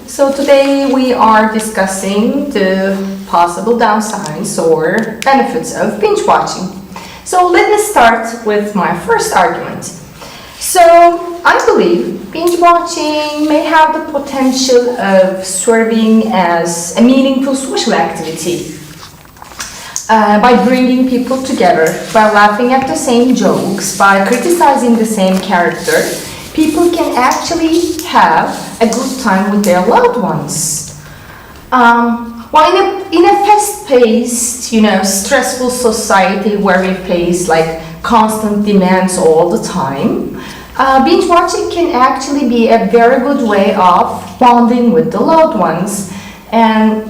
So today we are discussing the possible downsides or benefits of binge watching. So let me start with my first argument. So I believe binge watching may have the potential of serving as a meaningful social activity. By bringing people together, by laughing at the same jokes, by criticizing the same character, people can actually have a good time with their loved ones. While in a fast-paced, stressful society where we face like constant demands all the time, binge watching can actually be a very good way of bonding with the loved ones, and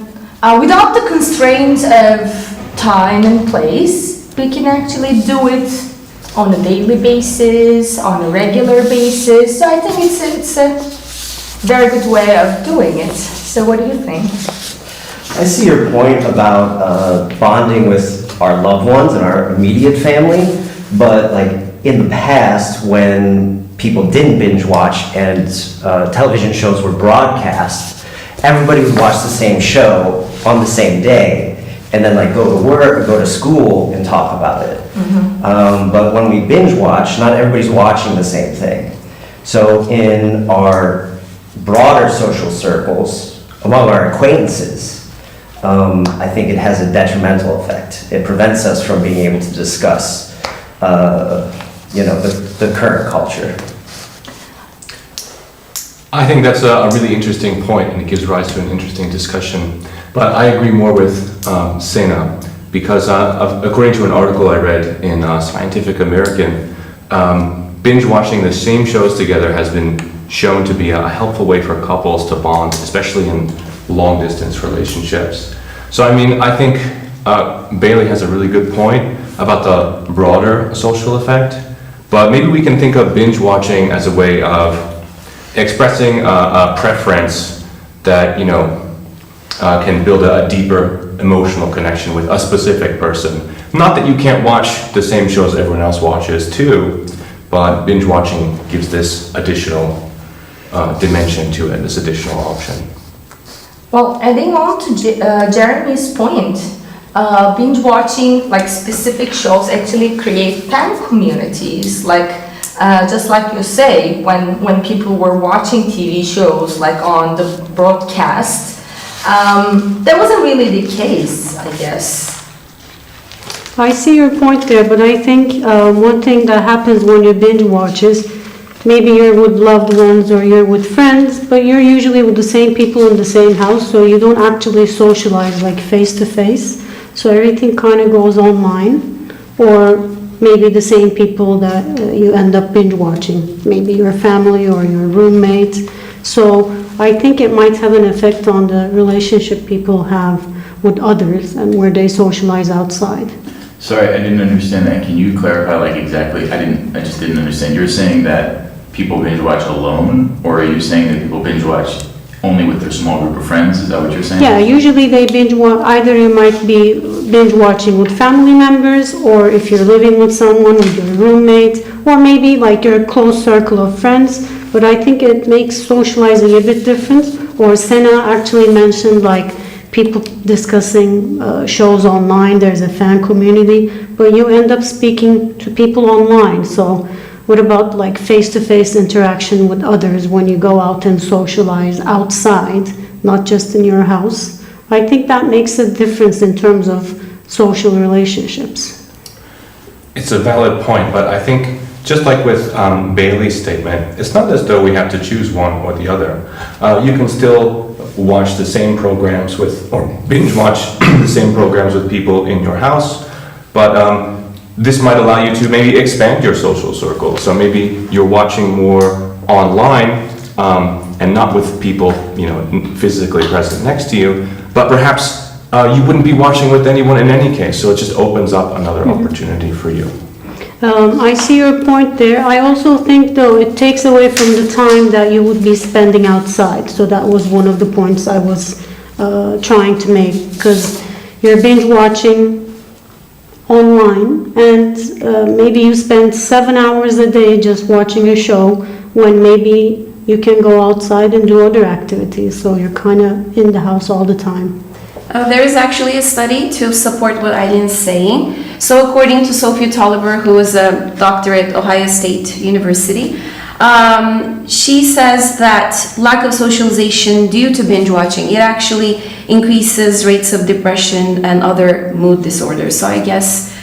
without the constraints of time and place, we can actually do it on a daily basis, on a regular basis. So I think it's a very good way of doing it. So what do you think? I see your point about bonding with our loved ones and our immediate family, but like in the past when people didn't binge watch and television shows were broadcast, everybody would watch the same show on the same day and then like go to work or go to school and talk about it. But when we binge watch, not everybody's watching the same thing. So in our broader social circles, among our acquaintances, I think it has a detrimental effect. It prevents us from being able to discuss, the current culture. I think that's a really interesting point, and it gives rise to an interesting discussion. But I agree more with Sena, because according to an article I read in Scientific American, binge watching the same shows together has been shown to be a helpful way for couples to bond, especially in long-distance relationships. So I think Bailey has a really good point about the broader social effect, but maybe we can think of binge watching as a way of expressing a preference that, can build a deeper emotional connection with a specific person. Not that you can't watch the same shows everyone else watches too, but binge watching gives this additional dimension to it, this additional option. Well, adding on to Jeremy's point, binge watching like specific shows actually create fan communities. Like just like you say, when people were watching TV shows like on the broadcast, that wasn't really the case, I guess. I see your point there, but I think one thing that happens when you binge watch is maybe you're with loved ones or you're with friends, but you're usually with the same people in the same house, so you don't actually socialize like face to face. So everything kind of goes online, or maybe the same people that you end up binge watching, maybe your family or your roommate. So I think it might have an effect on the relationship people have with others and where they socialize outside. Sorry, I didn't understand that. Can you clarify like exactly? I just didn't understand. You're saying that people binge watch alone, or are you saying that people binge watch only with their small group of friends? Is that what you're saying? Yeah, usually they binge watch, either you might be binge watching with family members, or if you're living with someone, with your roommate, or maybe like your close circle of friends. But I think it makes socializing a bit different. Or Sena actually mentioned like people discussing shows online, there's a fan community, but you end up speaking to people online. So what about like face-to-face interaction with others when you go out and socialize outside, not just in your house? I think that makes a difference in terms of social relationships. It's a valid point, but I think just like with Bailey's statement, it's not as though we have to choose one or the other. You can still watch the same programs or binge watch the same programs with people in your house, but this might allow you to maybe expand your social circle. So maybe you're watching more online and not with people, physically present next to you, but perhaps you wouldn't be watching with anyone in any case. So it just opens up another opportunity for you. I see your point there. I also think, though, it takes away from the time that you would be spending outside. So that was one of the points I was trying to make, because you're binge watching online, and maybe you spend 7 hours a day just watching a show, when maybe you can go outside and do other activities, so you're kind of in the house all the time. There is actually a study to support what Eileen's saying. So according to Sophia Tolliver, who is a doctor at Ohio State University, she says that lack of socialization due to binge watching, it actually increases rates of depression and other mood disorders. So I guess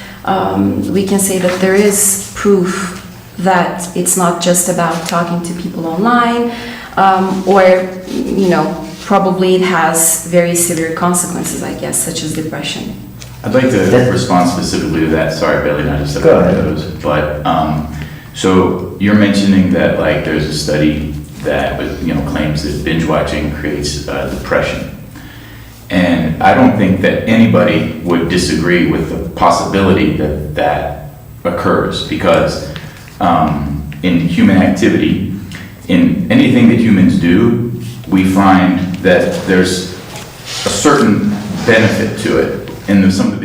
we can say that there is proof that it's not just about talking to people online, or, you know, probably it has very severe consequences, I guess, such as depression. I'd like to respond specifically to that. Sorry, Bailey, not just Go about ahead. those. But, so you're mentioning that like there's a study that, you know, claims that binge watching creates depression. And I don't think that anybody would disagree with the possibility that that occurs, because in human activity, in anything that humans do, we find that there's a certain benefit to it. And some of the